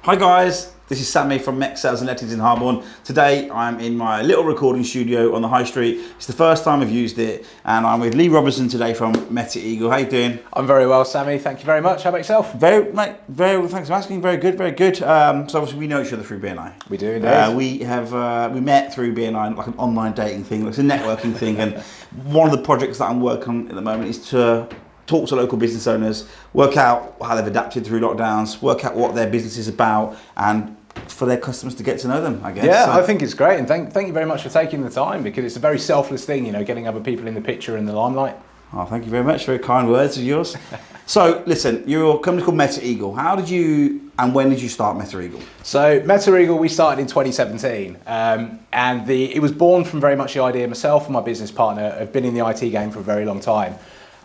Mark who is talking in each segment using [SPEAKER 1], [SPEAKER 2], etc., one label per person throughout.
[SPEAKER 1] Hi guys, this is Sammy from Mech Sales and Lettings in Harborne. Today I'm in my little recording studio on the High Street. It's the first time I've used it, and I'm with Lee Robertson today from Meta Eagle. How you doing?
[SPEAKER 2] I'm very well, Sammy. Thank you very much. How about yourself?
[SPEAKER 1] Very well, thanks for asking. Very good, very good. So obviously we know each other through BNI.
[SPEAKER 2] We do indeed.
[SPEAKER 1] We met through BNI, like an online dating thing. It's a networking thing, and one of the projects that I'm working on at the moment is to talk to local business owners, work out how they've adapted through lockdowns, work out what their business is about, and for their customers to get to know them, I guess.
[SPEAKER 2] Yeah, so I think it's great, and thank you very much for taking the time, because it's a very selfless thing, getting other people in the picture and the limelight.
[SPEAKER 1] Oh, thank you very much. Very kind words of yours. So, listen, you're a company called Meta Eagle. How did you and when did you start Meta Eagle?
[SPEAKER 2] So, Meta Eagle, we started in 2017, and it was born from very much the idea. Myself and my business partner have been in the IT game for a very long time.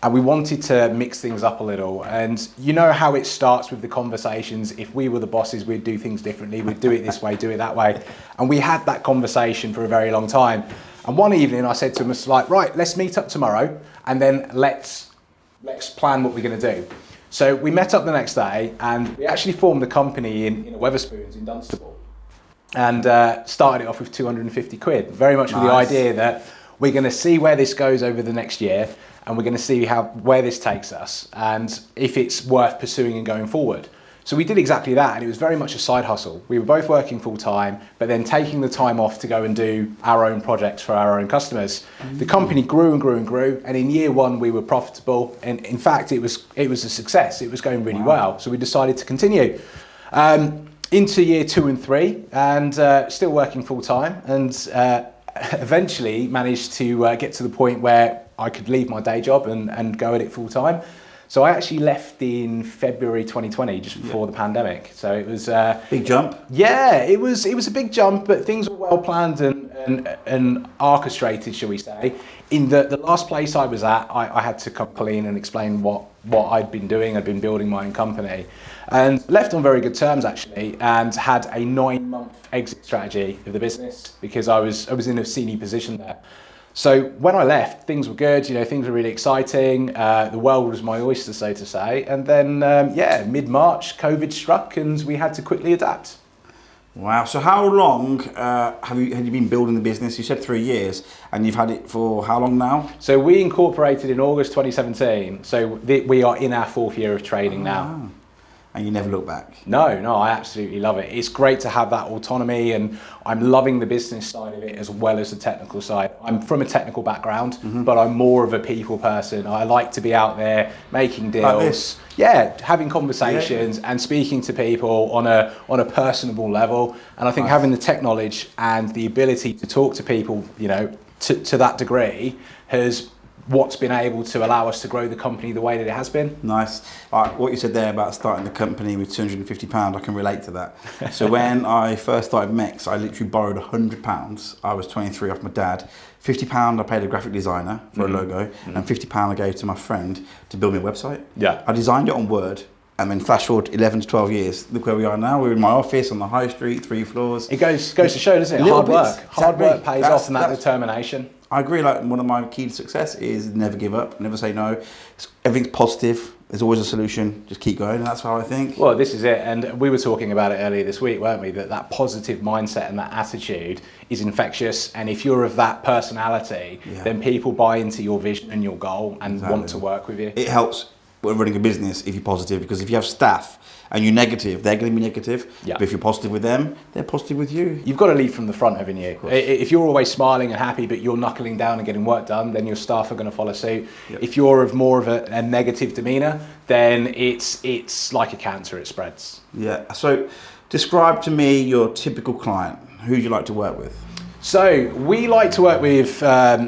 [SPEAKER 2] And we wanted to mix things up a little. And you know how it starts with the conversations. If we were the bosses, we'd do things differently. We'd do it this way, do it that way. And we had that conversation for a very long time. And one evening I said to him, right, let's meet up tomorrow and then let's plan what we're going to do. So we met up the next day and we actually formed the company in Wetherspoons in Dunstable and started it off with 250 quid. Very much with the idea that we're going to see where this goes over the next year. And we're going to see where this takes us and if it's worth pursuing and going forward. So we did exactly that, and it was very much a side hustle. We were both working full time, but then taking the time off to go and do our own projects for our own customers. The company grew and grew and grew, and in year one we were profitable, and in fact it was a success. It was going really well, so we decided to continue. Into year 2 and 3, and still working full time, and eventually managed to get to the point where I could leave my day job and go at it full time. So I actually left in February 2020, just before the pandemic. So it was
[SPEAKER 1] big jump.
[SPEAKER 2] Yeah, it was a big jump, but things were well planned and orchestrated, shall we say. In the last place I was at, I had to come clean and explain what I'd been doing. I'd been building my own company, and left on very good terms actually, and had a 9-month exit strategy of the business because I was in a senior position there. So when I left, things were good, things were really exciting. The world was my oyster, so to say. And then, mid-March, COVID struck and we had to quickly adapt.
[SPEAKER 1] Wow. So how long had you been building the business? You said 3 years, and you've had it for how long now?
[SPEAKER 2] So we incorporated in August 2017. So we are in our 4th year of trading now.
[SPEAKER 1] And you never look back?
[SPEAKER 2] No, I absolutely love it. It's great to have that autonomy, and I'm loving the business side of it as well as the technical side. I'm from a technical background, but I'm more of a people person. I like to be out there making deals.
[SPEAKER 1] Like this?
[SPEAKER 2] Yeah, having conversations and speaking to people on a personable level. And I think having the tech knowledge and the ability to talk to people, to that degree has what's been able to allow us to grow the company the way that it has been.
[SPEAKER 1] Nice. What you said there about starting the company with £250, I can relate to that. So when I first started Mex, I literally borrowed £100. I was 23 off my dad. £50 I paid a graphic designer for a logo, and £50 I gave to my friend to build me a website.
[SPEAKER 2] Yeah.
[SPEAKER 1] I designed it on Word. And then flash forward 11 to 12 years, look where we are now. We're in my office on the High Street, 3 floors.
[SPEAKER 2] It goes to show, doesn't it? Hard work pays off, and that determination.
[SPEAKER 1] I agree, one of my keys to success is never give up, never say no. Everything's positive, there's always a solution, just keep going, and that's how I think.
[SPEAKER 2] Well, this is it, and we were talking about it earlier this week, weren't we, that positive mindset and that attitude is infectious, and if you're of that personality, then people buy into your vision and your goal and want to work with you.
[SPEAKER 1] It helps when running a business if you're positive, because if you have staff and you're negative, they're going to be negative. Yeah. But if you're positive with them, they're positive with you.
[SPEAKER 2] You've got to lead from the front, haven't you? If you're always smiling and happy, but you're knuckling down and getting work done, then your staff are going to follow suit. Yep. If you're of more of a negative demeanour, then it's like a cancer, it spreads.
[SPEAKER 1] Yeah. So describe to me your typical client. Who do you like to work with?
[SPEAKER 2] So we like to work with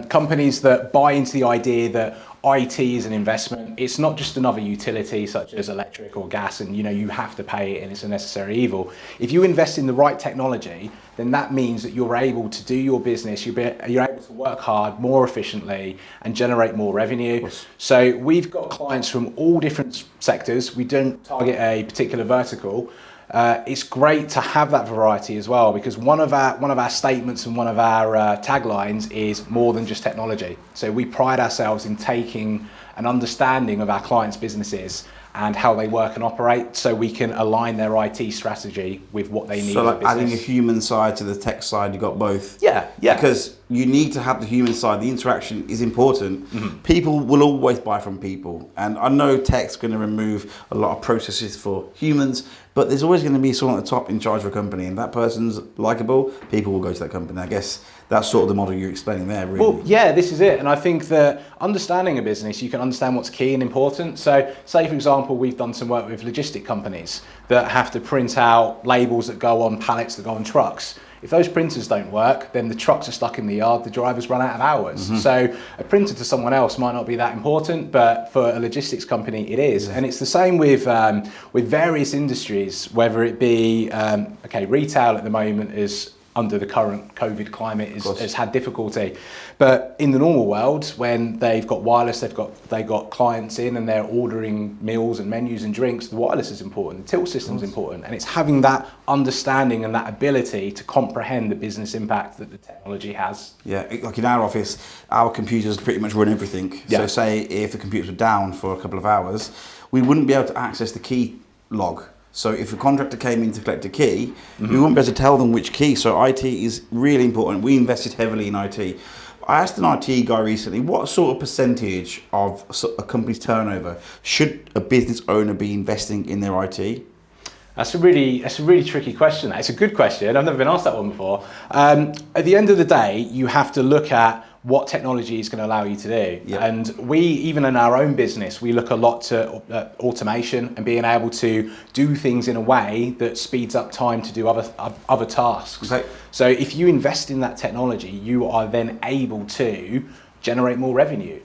[SPEAKER 2] companies that buy into the idea that IT is an investment. It's not just another utility such as electric or gas, and you have to pay it and it's a necessary evil. If you invest in the right technology, then that means that you're able to do your business, you're able to work hard, more efficiently, and generate more revenue. So we've got clients from all different sectors. We don't target a particular vertical. It's great to have that variety as well, because one of our statements and one of our taglines is more than just technology. So we pride ourselves in taking an understanding of our clients' businesses and how they work and operate, so we can align their IT strategy with what they need.
[SPEAKER 1] So
[SPEAKER 2] as a
[SPEAKER 1] like adding a
[SPEAKER 2] business.
[SPEAKER 1] human side to the tech side, you've got both.
[SPEAKER 2] Yeah.
[SPEAKER 1] Because you need to have the human side. The interaction is important. People will always buy from people. And I know tech's going to remove a lot of processes for humans, but there's always going to be someone at the top in charge of a company, and that person's likable, people will go to that company. I guess that's sort of the model you're explaining there, really.
[SPEAKER 2] Well, yeah, this is it. And I think that understanding a business, you can understand what's key and important. So say, for example, we've done some work with logistic companies that have to print out labels that go on pallets that go on trucks. If those printers don't work, then the trucks are stuck in the yard, the drivers run out of hours. So a printer to someone else might not be that important, but for a logistics company, it is. And it's the same with various industries, whether it be, retail at the moment is under the current COVID climate has had difficulty. But in the normal world, when they've got wireless, they've got clients in and they're ordering meals and menus and drinks, the wireless is important, the till system's important, and it's having that understanding and that ability to comprehend the business impact that the technology has.
[SPEAKER 1] Yeah, like in our office, our computers pretty much run everything.
[SPEAKER 2] Yeah.
[SPEAKER 1] So say if the computers were down for a couple of hours, we wouldn't be able to access the key log. So if a contractor came in to collect a key, we wouldn't be able to tell them which key. So IT is really important. We invested heavily in IT. I asked an IT guy recently, what sort of percentage of a company's turnover should a business owner be investing in their IT?
[SPEAKER 2] That's a really tricky question. It's a good question. I've never been asked that one before. At the end of the day, you have to look at what technology is going to allow you to do.
[SPEAKER 1] Yep.
[SPEAKER 2] And we, even in our own business, we look a lot to automation and being able to do things in a way that speeds up time to do other tasks.
[SPEAKER 1] Okay.
[SPEAKER 2] So if you invest in that technology, you are then able to generate more revenue.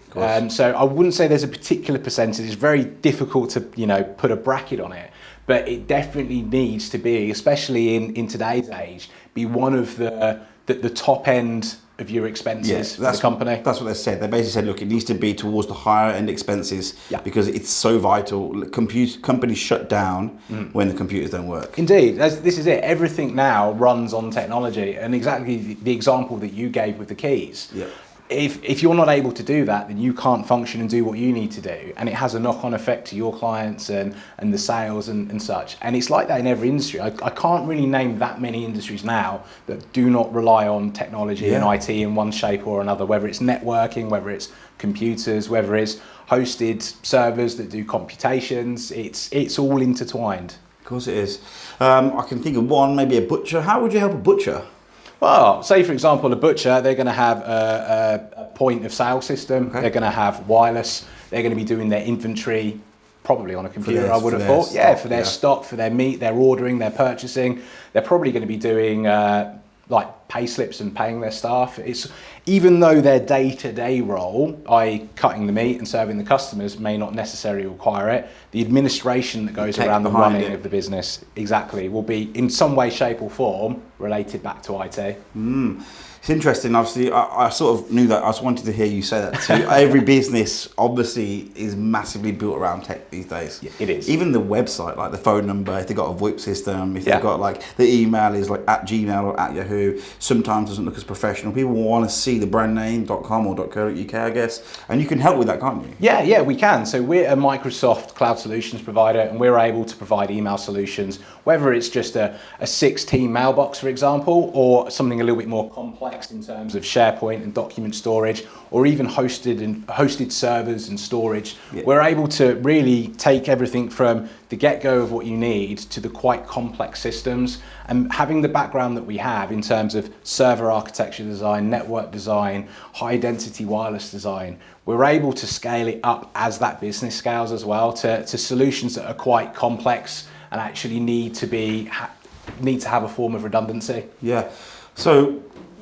[SPEAKER 2] So I wouldn't say there's a particular percentage. It's very difficult to put a bracket on it. But it definitely needs to be, especially in today's age, be one of the top end of your expenses for the company.
[SPEAKER 1] That's what they said. They basically said, look, it needs to be towards the higher end expenses because it's so vital. Companies shut down when the computers don't work.
[SPEAKER 2] Indeed, this is it. Everything now runs on technology, and exactly the example that you gave with the keys.
[SPEAKER 1] Yeah.
[SPEAKER 2] If you're not able to do that, then you can't function and do what you need to do, and it has a knock-on effect to your clients and the sales and such. And it's like that in every industry. I can't really name that many industries now that do not rely on technology and IT in one shape or another, whether it's networking, whether it's computers, whether it's hosted servers that do computations. It's all intertwined.
[SPEAKER 1] Of course it is. I can think of one, maybe a butcher. How would you help a butcher?
[SPEAKER 2] Well, say for example, a butcher, they're going to have a point of sale system. Okay. They're going to have wireless. They're going to be doing their inventory probably on a computer, I would have thought. For their stock, for their meat, their ordering, their purchasing. They're probably going to be doing like pay slips and paying their staff. It's even though their day-to-day role, i.e. cutting the meat and serving the customers, may not necessarily require it, the administration that goes around the running of the business will be in some way, shape or form related back to IT.
[SPEAKER 1] It's interesting. Obviously, I sort of knew that. I just wanted to hear you say that too. Every business, obviously, is massively built around tech these days.
[SPEAKER 2] Yeah, it is. Even
[SPEAKER 1] the website, like the phone number, if they've got a VoIP system, if they've got like the email is like at Gmail or at Yahoo, sometimes doesn't look as professional. People want to see the brand name .com or .co.uk, I guess. And you can help with that, can't you?
[SPEAKER 2] Yeah, we can. So we're a Microsoft cloud solutions provider, and we're able to provide email solutions, whether it's just a 6-team mailbox, for example, or something a little bit more complex in terms of SharePoint and document storage, or even hosted servers and storage. Yeah. We're able to really take everything from the get-go of what you need to the quite complex systems, and having the background that we have in terms of server architecture design, network design, high density wireless design, we're able to scale it up as that business scales as well to solutions that are quite complex and actually need to have a form of redundancy.
[SPEAKER 1] Yeah. So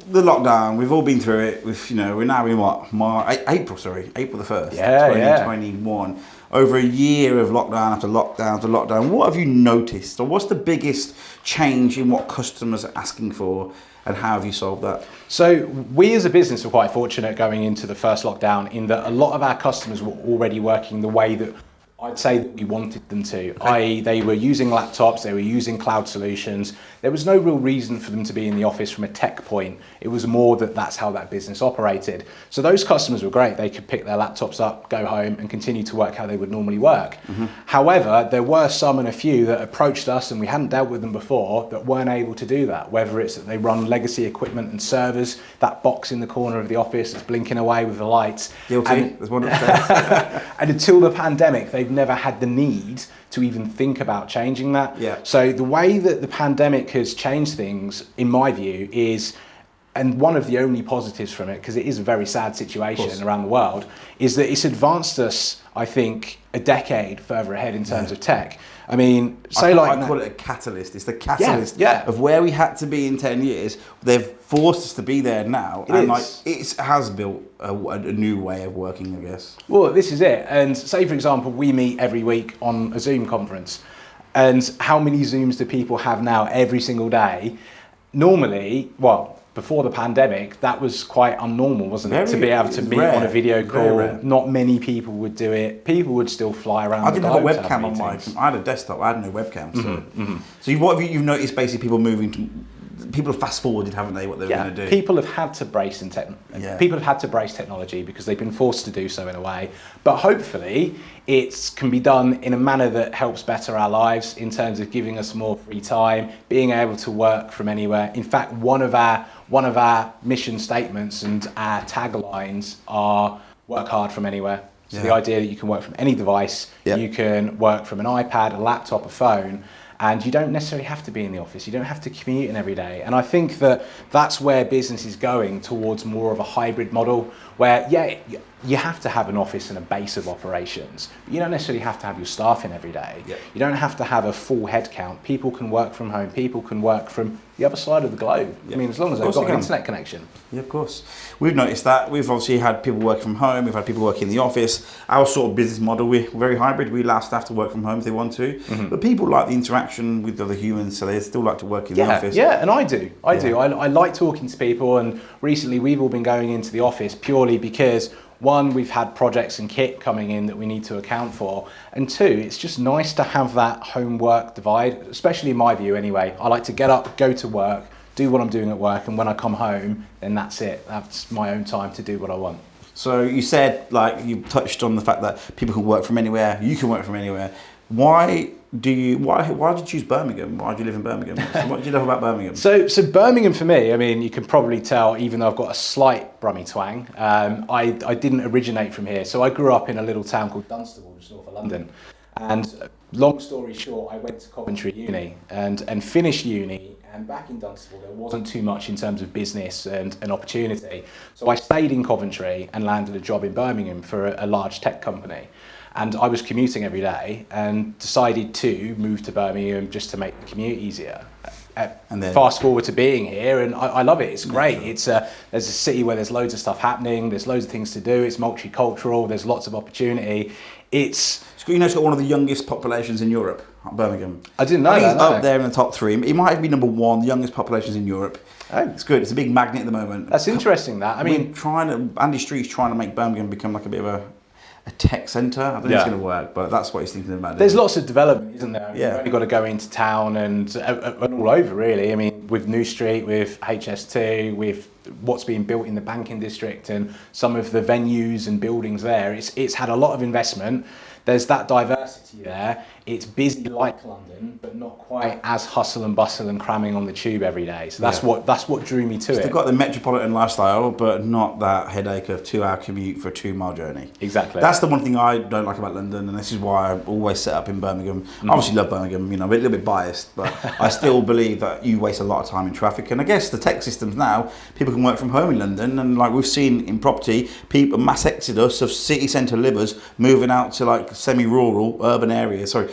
[SPEAKER 1] the lockdown, we've all been through it. We're now in April the 1st, 2021. Over a year of lockdown after lockdown after lockdown. What have you noticed, or what's the biggest change in what customers are asking for, and how have you solved that?
[SPEAKER 2] So we as a business were quite fortunate going into the first lockdown in that a lot of our customers were already working the way that I'd say that we wanted them to. I.e., they were using laptops, they were using cloud solutions. There was no real reason for them to be in the office from a tech point. It was more that that's how that business operated. So those customers were great. They could pick their laptops up, go home, and continue to work how they would normally work. However, there were some and a few that approached us, and we hadn't dealt with them before, that weren't able to do that. Whether it's that they run legacy equipment and servers, that box in the corner of the office that's blinking away with the lights.
[SPEAKER 1] Guilty. There's one upstairs.
[SPEAKER 2] And until the pandemic, they've never had the need to even think about changing that.
[SPEAKER 1] Yeah.
[SPEAKER 2] So the way that the pandemic has changed things, in my view, is, and one of the only positives from it, because it is a very sad situation around the world, is that it's advanced us, I think, a decade further ahead in terms of tech. I mean, I
[SPEAKER 1] call it a catalyst. It's the catalyst of where we had to be in 10 years. They've forced us to be there now. It has built a new way of working, I guess.
[SPEAKER 2] Well, this is it. And say, for example, we meet every week on a Zoom conference. And how many Zooms do people have now every single day? Normally, before the pandemic, that was quite unnormal, wasn't it? To be able to meet on a video call. Not many people would do it. People would still fly around.
[SPEAKER 1] I didn't have a webcam on my. I had a desktop. I had no webcam. So what have you've noticed? Basically, people moving to. People have fast forwarded, haven't they? What they were going to do.
[SPEAKER 2] People have had to brace People have had to brace technology because they've been forced to do so in a way. But hopefully, it can be done in a manner that helps better our lives in terms of giving us more free time, being able to work from anywhere. In fact, one of our mission statements and our taglines are "work hard from anywhere." So the idea that you can work from any device, you can work from an iPad, a laptop, a phone. And you don't necessarily have to be in the office. You don't have to commute in every day. And I think that that's where business is going, towards more of a hybrid model where, you have to have an office and a base of operations. But you don't necessarily have to have your staff in every day. You don't have to have a full head count. People can work from home. People can work from the other side of the globe. I mean, as long as they've got an internet connection.
[SPEAKER 1] Yeah, of course. We've noticed that. We've obviously had people work from home. We've had people work in the office. Our sort of business model, we're very hybrid. We allow staff to work from home if they want to. But people like the interaction with other humans, so they still like to work in the office.
[SPEAKER 2] Yeah, and I do. I like talking to people, and recently we've all been going into the office purely because, one, we've had projects and kit coming in that we need to account for, and two, it's just nice to have that home-work divide, especially in my view anyway. I like to get up, go to work, do what I'm doing at work, and when I come home, then that's it. That's my own time to do what I want.
[SPEAKER 1] So you said, you touched on the fact that people can work from anywhere, you can work from anywhere. Why did you choose Birmingham? Why do you live in Birmingham? So what do you know about Birmingham?
[SPEAKER 2] So Birmingham for me, I mean, you can probably tell, even though I've got a slight Brummie twang, I didn't originate from here. So I grew up in a little town called Dunstable, just north of London. And long story short, I went to Coventry Uni and finished uni. And back in Dunstable, there wasn't too much in terms of business and an opportunity. So I stayed in Coventry and landed a job in Birmingham for a large tech company. And I was commuting every day and decided to move to Birmingham just to make the commute easier. And then fast forward to being here, and I love it. It's great. There's a city where there's loads of stuff happening. There's loads of things to do. It's multicultural. There's lots of opportunity. It's
[SPEAKER 1] got one of the youngest populations in Europe, Birmingham.
[SPEAKER 2] I didn't know that.
[SPEAKER 1] He's up there in the top 3. It might be number 1, the youngest populations in Europe. Oh. It's good. It's a big magnet at the moment.
[SPEAKER 2] That's interesting. That
[SPEAKER 1] Andy Street's trying to make Birmingham become like a bit of a tech centre. I don't think it's going to work, but that's what he's thinking about.
[SPEAKER 2] There's lots of development, isn't there? You've only got to go into town and all over, really. I mean, with New Street, with HS2, with what's being built in the banking district and some of the venues and buildings there, it's had a lot of investment. There's that diversity there. It's busy like London, but not quite as hustle and bustle and cramming on the tube every day. So that's what drew me to it.
[SPEAKER 1] They've got the metropolitan lifestyle, but not that headache of 2-hour commute for a 2-mile journey.
[SPEAKER 2] Exactly.
[SPEAKER 1] That's the one thing I don't like about London, and this is why I always set up in Birmingham. I obviously love Birmingham, I'm a little bit biased, but I still believe that you waste a lot of time in traffic. And I guess the tech systems now, people can work from home in London, and we've seen in property, people mass exodus of city centre livers moving out to semi-rural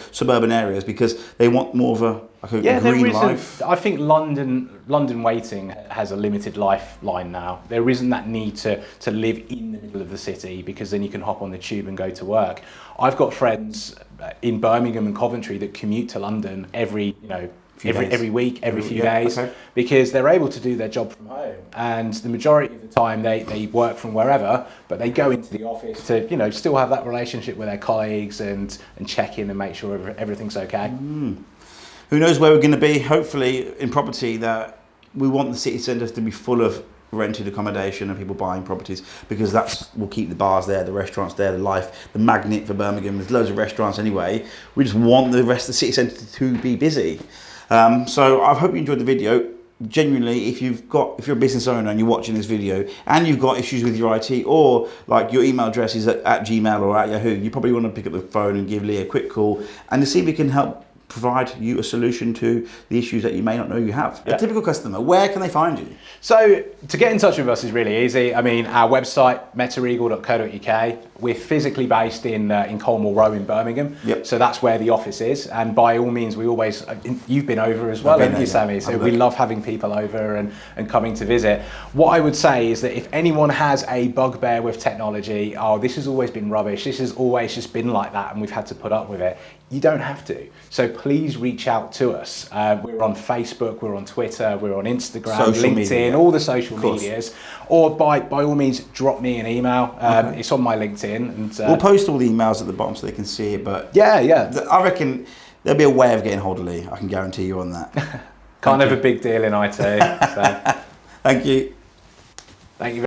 [SPEAKER 1] suburban areas because they want more of a green life.
[SPEAKER 2] I think London waiting has a limited lifeline now. There isn't that need to live in the middle of the city because then you can hop on the tube and go to work. I've got friends in Birmingham and Coventry that commute to London every every week, every few
[SPEAKER 1] yeah,
[SPEAKER 2] days,
[SPEAKER 1] okay.
[SPEAKER 2] because they're able to do their job from home. And the majority of the time they work from wherever, but they go into the office to, you know, still have that relationship with their colleagues and check in and make sure everything's okay.
[SPEAKER 1] Who knows where we're going to be? Hopefully in property, that we want the city centres to be full of rented accommodation and people buying properties, because that's will keep the bars there, the restaurants there, the life, the magnet for Birmingham. There's loads of restaurants anyway. We just want the rest of the city centre to be busy. So I hope you enjoyed the video. Genuinely, if you're a business owner and you're watching this video and you've got issues with your IT, or like your email address is at Gmail or at Yahoo, you probably want to pick up the phone and give Lee a quick call and to see if we can help provide you a solution to the issues that you may not know you have.
[SPEAKER 2] Yeah.
[SPEAKER 1] A typical customer, where can they find you?
[SPEAKER 2] So to get in touch with us is really easy. I mean, our website, metaregal.co.uk. We're physically based in Colmore Row in Birmingham.
[SPEAKER 1] Yep.
[SPEAKER 2] So that's where the office is. And by all means, we always, you've been over as well, haven't you, Sammy? So we love having people over and coming to visit. What I would say is that if anyone has a bugbear with technology, oh, this has always been rubbish, this has always just been like that and we've had to put up with it, you don't have to. So please reach out to us. We're on Facebook, we're on Twitter, we're on Instagram,
[SPEAKER 1] Social
[SPEAKER 2] LinkedIn,
[SPEAKER 1] media.
[SPEAKER 2] all the social medias. Or by all means, drop me an email. It's on my LinkedIn. And
[SPEAKER 1] We'll post all the emails at the bottom so they can see it. But
[SPEAKER 2] yeah.
[SPEAKER 1] I reckon there'll be a way of getting hold of Lee. I can guarantee you on that.
[SPEAKER 2] Kind of a big deal in IT. So.
[SPEAKER 1] Thank you.
[SPEAKER 2] Thank you.